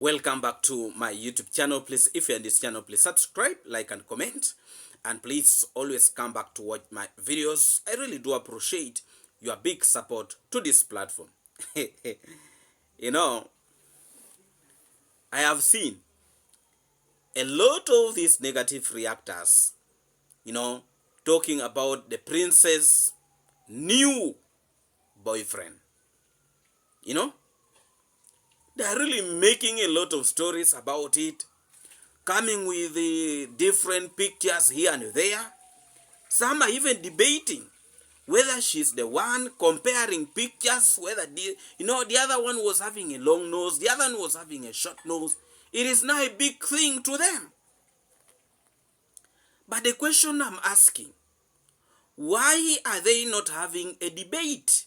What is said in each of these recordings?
Welcome back to my YouTube channel. Please, if you're in this channel, please subscribe, like, and comment. And please always come back to watch my videos. I really do appreciate your big support to this platform. You know, I have seen a lot of these negative reactors, talking about the princess' new boyfriend. They are really making a lot of stories about it, coming with the different pictures here and there. Some are even debating whether she's the one, comparing pictures, whether the other one was having a long nose, the other one was having a short nose. It is now a big thing to them. But the question I'm asking, why are they not having a debate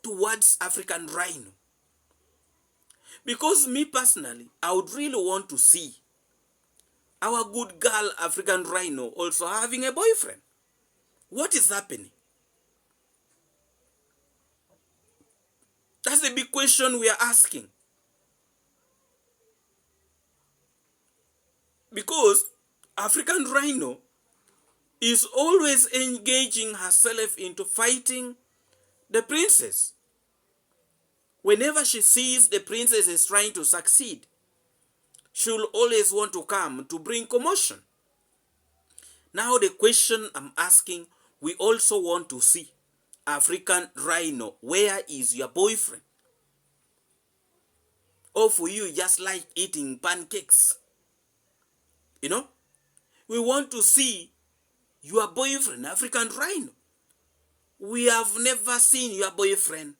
towards African rhino? Because me personally, I would really want to see our good girl African rhino also having a boyfriend. What is happening? That's the big question we are asking. Because African rhino is always engaging herself into fighting the princess. Whenever she sees the princess is trying to succeed, she'll always want to come to bring commotion. Now the question I'm asking, we also want to see African rhino, where is your boyfriend? Or for you, just like eating pancakes. We want to see your boyfriend, African rhino. We have never seen your boyfriend.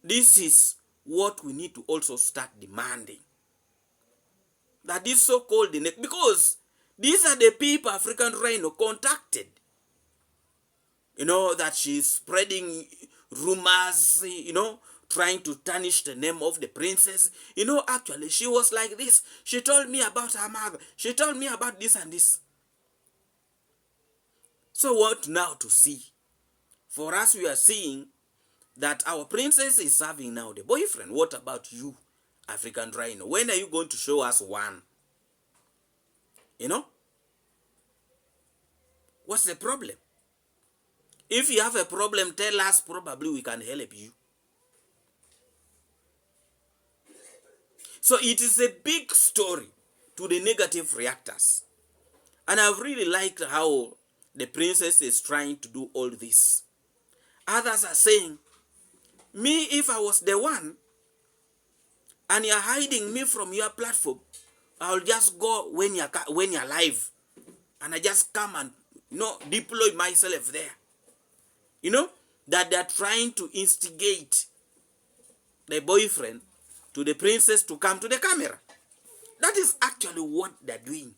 This is what we need to also start demanding. That is so-called because these are the people African rhino contacted. That she's spreading rumors, trying to tarnish the name of the princess. Actually, she was like this. She told me about her mother. She told me about this and this. So what now to see? For us, we are seeing that our princess is having now the boyfriend. What about you, African rhino? When are you going to show us one? What's the problem? If you have a problem, tell us. Probably we can help you. So it is a big story to the negative reactors. And I've really liked how the princess is trying to do all this. Others are saying, me, if I was the one, and you're hiding me from your platform, I'll just go when you're live, and I just come and deploy myself there. That they're trying to instigate the boyfriend to the princess to come to the camera. That is actually what they're doing.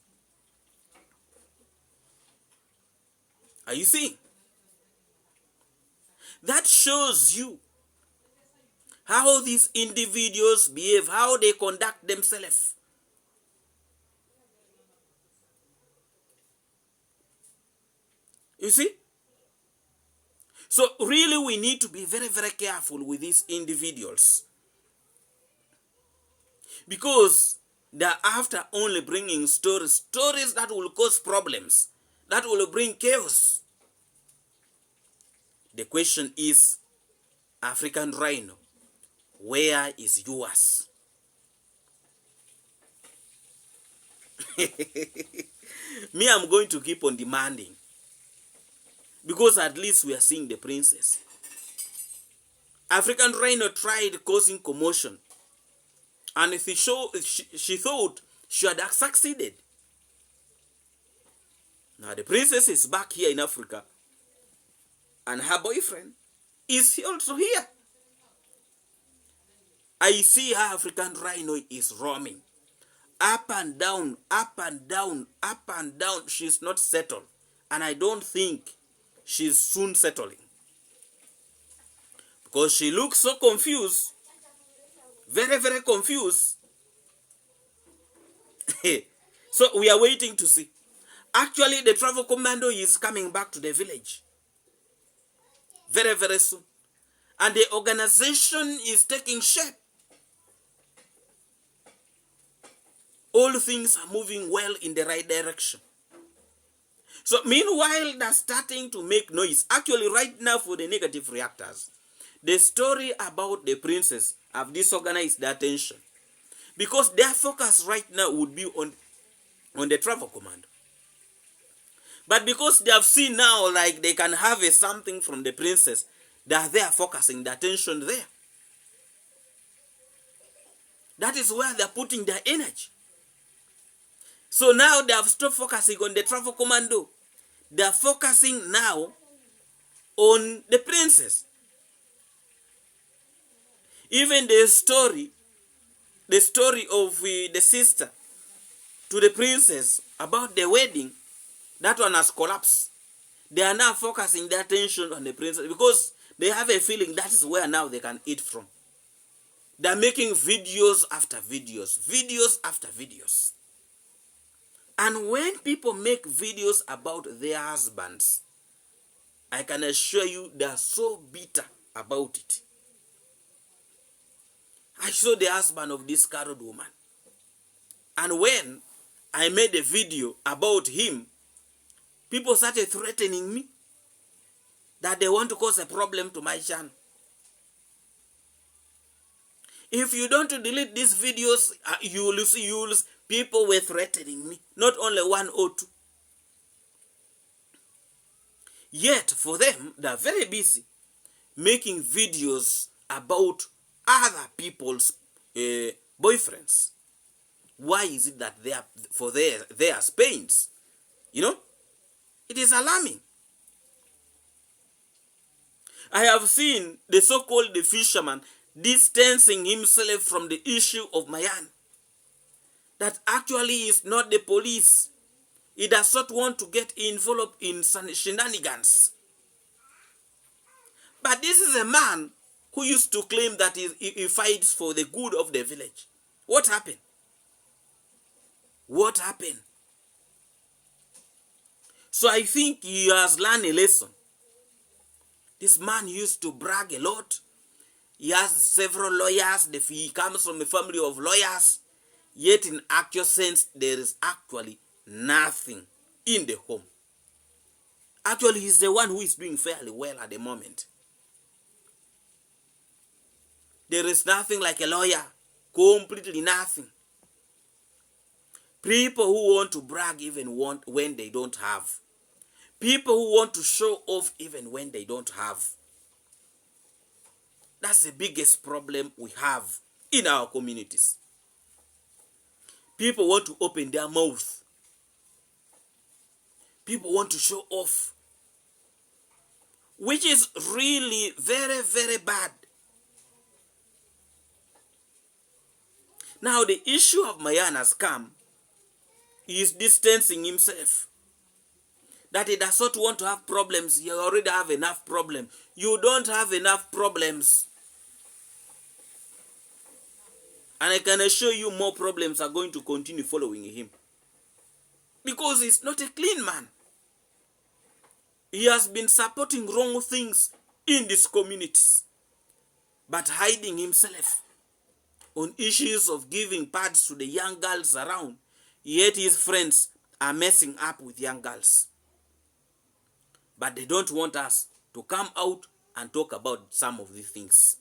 Are you seeing? That shows you how these individuals behave, how they conduct themselves. You see? So really we need to be very, very careful with these individuals. Because they're after only bringing stories that will cause problems, that will bring chaos. The question is, African rhino, where is yours? Me, I'm going to keep on demanding. Because at least we are seeing the princess. African rhino tried causing commotion. And she thought she had succeeded. Now the princess is back here in Africa. And her boyfriend is also here. I see her African rhino is roaming. Up and down, up and down, up and down. She's not settled. And I don't think she's soon settling. Because she looks so confused. Very, very confused. So we are waiting to see. Actually, the travel commando is coming back to the village. Very, very soon. And the organization is taking shape. All things are moving well in the right direction. So meanwhile, they're starting to make noise. Actually, right now for the negative reactors, the story about the princess have disorganized their attention. Because their focus right now would be on the travel command. But because they have seen now, like they can have something from the princess, they are there focusing the attention there. That is where they are putting their energy. So now they have stopped focusing on the travel commando. They are focusing now on the princess. Even the story of the sister to the princess about the wedding, that one has collapsed. They are now focusing their attention on the princess because they have a feeling that is where now they can eat from. They are making videos after videos, videos after videos. And when people make videos about their husbands, I can assure you they are so bitter about it. I saw the husband of this carried woman. And when I made a video about him, people started threatening me that they want to cause a problem to my channel. If you don't delete these videos, you will see people were threatening me. Not only one or two. Yet, for them, they are very busy making videos about other people's boyfriends. Why is it that they are for their pains? You know, it is alarming. I have seen the so-called fisherman distancing himself from the issue of Mayan. That actually is not the police. He does not want to get involved in shenanigans. But this is a man who used to claim that he fights for the good of the village. What happened? What happened? So I think he has learned a lesson. This man used to brag a lot. He has several lawyers. He comes from a family of lawyers. Yet in actual sense, there is actually nothing in the home. Actually, he's the one who is doing fairly well at the moment. There is nothing like a lawyer. Completely nothing. People who want to brag even when they don't have. People who want to show off even when they don't have. That's the biggest problem we have in our communities. People want to open their mouth. People want to show off. Which is really very, very bad. Now the issue of Mayan has come. He is distancing himself. That he does not want to have problems. You already have enough problems. You don't have enough problems. And I can assure you more problems are going to continue following him. Because he's not a clean man. He has been supporting wrong things in these communities. But hiding himself on issues of giving pads to the young girls around. Yet his friends are messing up with young girls. But they don't want us to come out and talk about some of these things.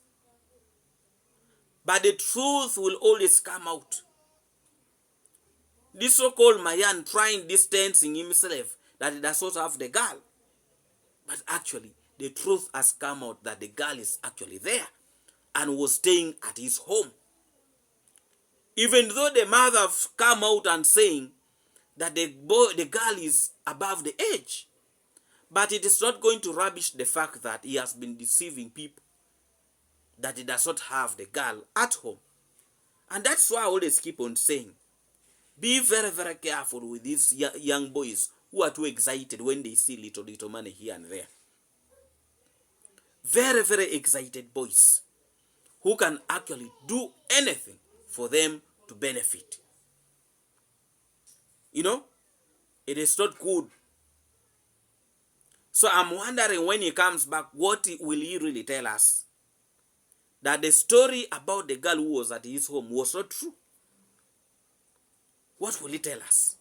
But the truth will always come out. This so-called Mayan trying distancing himself that he does not have the girl. But actually, the truth has come out that the girl is actually there and was staying at his home. Even though the mother have come out and saying that the girl is above the age. But it is not going to rubbish the fact that he has been deceiving people. That he does not have the girl at home. And that's why I always keep on saying, be very, very careful with these young boys who are too excited when they see little money here and there. Very, very excited boys who can actually do anything for them to benefit. You know, it is not good. So I'm wondering when he comes back, what will he really tell us? That the story about the girl who was at his home was not true. What will he tell us?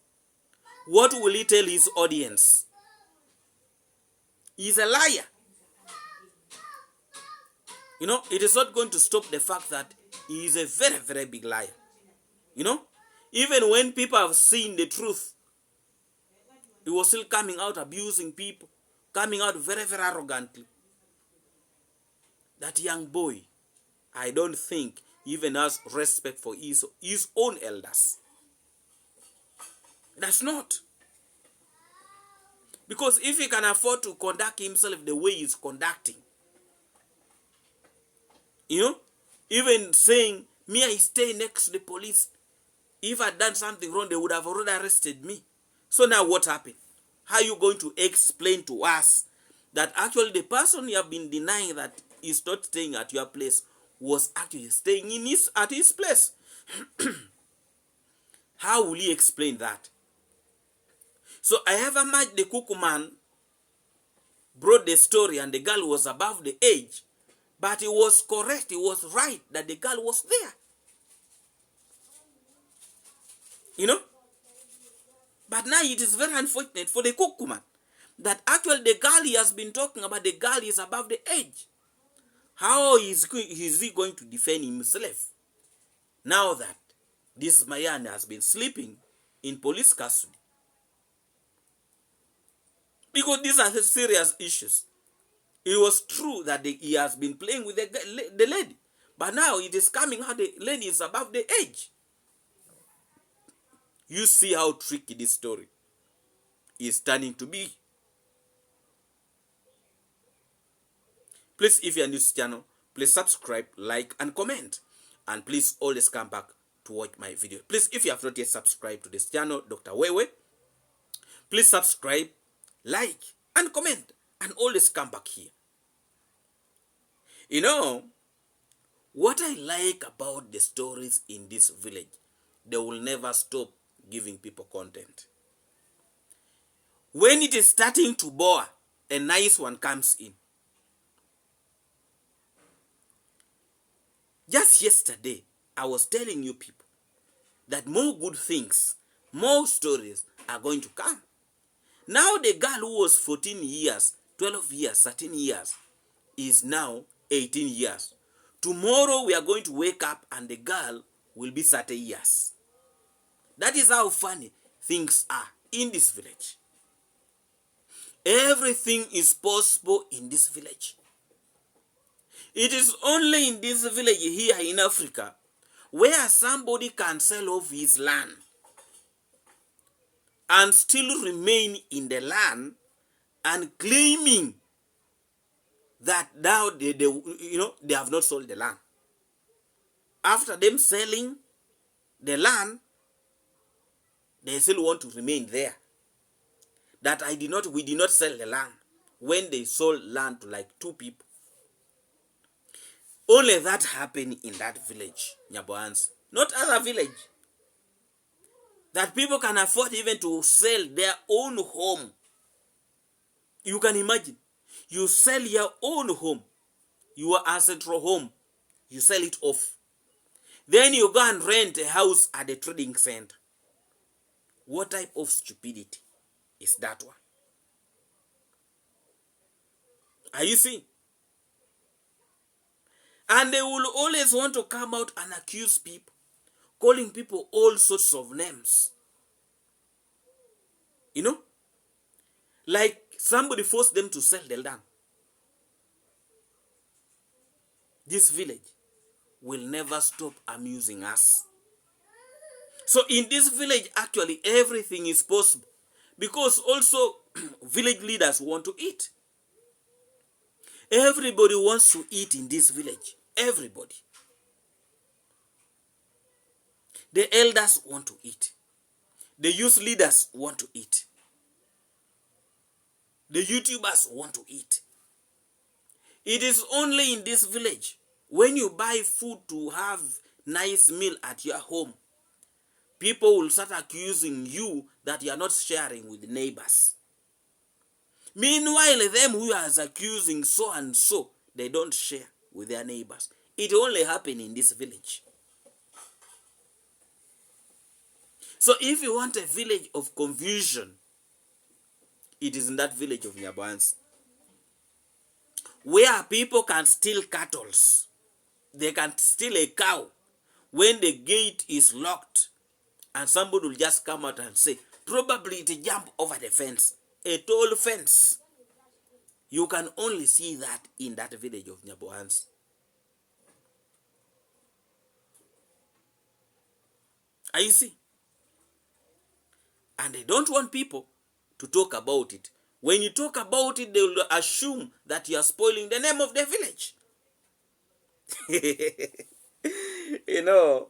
What will he tell his audience? He's a liar. You know, it is not going to stop the fact that he is a very, very big liar. You know, even when people have seen the truth, he was still coming out abusing people, coming out very, very arrogantly. That young boy, I don't think he even has respect for his own elders. That's not. Because if he can afford to conduct himself the way he's conducting, you know, even saying, me, I stay next to the police. If I'd done something wrong, they would have already arrested me. So now what happened? How are you going to explain to us that actually the person you have been denying that is not staying at your place was actually staying at his place? How will he explain that? So I have imagined the cuckoo man brought the story and the girl was above the age. But it was correct, it was right that the girl was there. You know? But now it is very unfortunate for the cuckoo man that actually the girl he has been talking about, the girl is above the age. How is he going to defend himself now that this Mayan has been sleeping in police custody? Because these are serious issues. It was true that he has been playing with the lady. But now it is coming out the lady is above the age. You see how tricky this story is turning to be. Please, if you are new to this channel, please subscribe, like, and comment. And please always come back to watch my video. Please, if you have not yet subscribed to this channel, Dr. Wewe, please subscribe, like, and comment. And always come back here. You know, what I like about the stories in this village, they will never stop giving people content. When it is starting to bore, a nice one comes in. Just yesterday, I was telling you people that more good things, more stories are going to come. Now the girl who was 14 years, 12 years, 13 years, is now 18 years. Tomorrow we are going to wake up and the girl will be 30 years. That is how funny things are in this village. Everything is possible in this village. It is only in this village here in Africa where somebody can sell off his land and still remain in the land and claiming that now they have not sold the land. After them selling the land, they still want to remain there. That we did not sell the land when they sold land to like 2 people. Only that happened in that village, Nyaboans. Not other village. That people can afford even to sell their own home. You can imagine. You sell your own home, your ancestral home. You sell it off. Then you go and rent a house at a trading center. What type of stupidity is that one? Are you seeing? And they will always want to come out and accuse people, calling people all sorts of names. You know? Like somebody forced them to sell the land. This village will never stop amusing us. So in this village, actually, everything is possible. Because also, village leaders want to eat. Everybody wants to eat in this village. Everybody. The elders want to eat. The youth leaders want to eat. The YouTubers want to eat. It is only in this village, when you buy food to have nice meal at your home, people will start accusing you that you are not sharing with the neighbors. Meanwhile, them who are accusing so and so, they don't share with their neighbors. It only happens in this village. So if you want a village of confusion, it is in that village of Nyaboans, where people can steal cattle. They can steal a cow when the gate is locked, and somebody will just come out and say, probably it jump over the fence, a tall fence. You can only see that in that village of Nyaboans. Are you see? And they don't want people to talk about it. When you talk about it, they will assume that you are spoiling the name of the village. You know,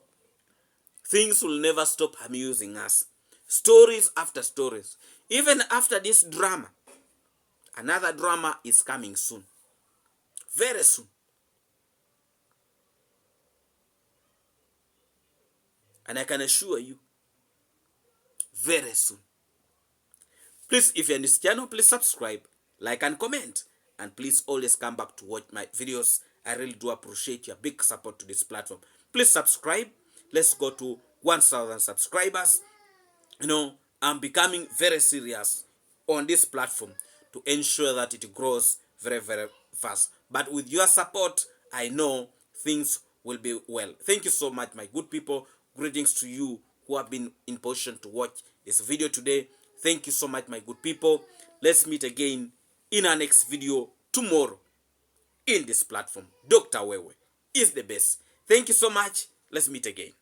things will never stop amusing us. Stories after stories. Even after this drama, another drama is coming soon. Very soon. And I can assure you, very soon. Please, if you're in this channel, please subscribe, like, and comment. And please always come back to watch my videos. I really do appreciate your big support to this platform. Please subscribe. Let's go to 1,000 subscribers. You know, I'm becoming very serious on this platform to ensure that it grows very, very fast. But with your support, I know things will be well. Thank you so much, my good people. Greetings to you who have been in position to watch this video today. Thank you so much, my good people. Let's meet again in our next video tomorrow in this platform. Dr. Wewe is the best. Thank you so much. Let's meet again.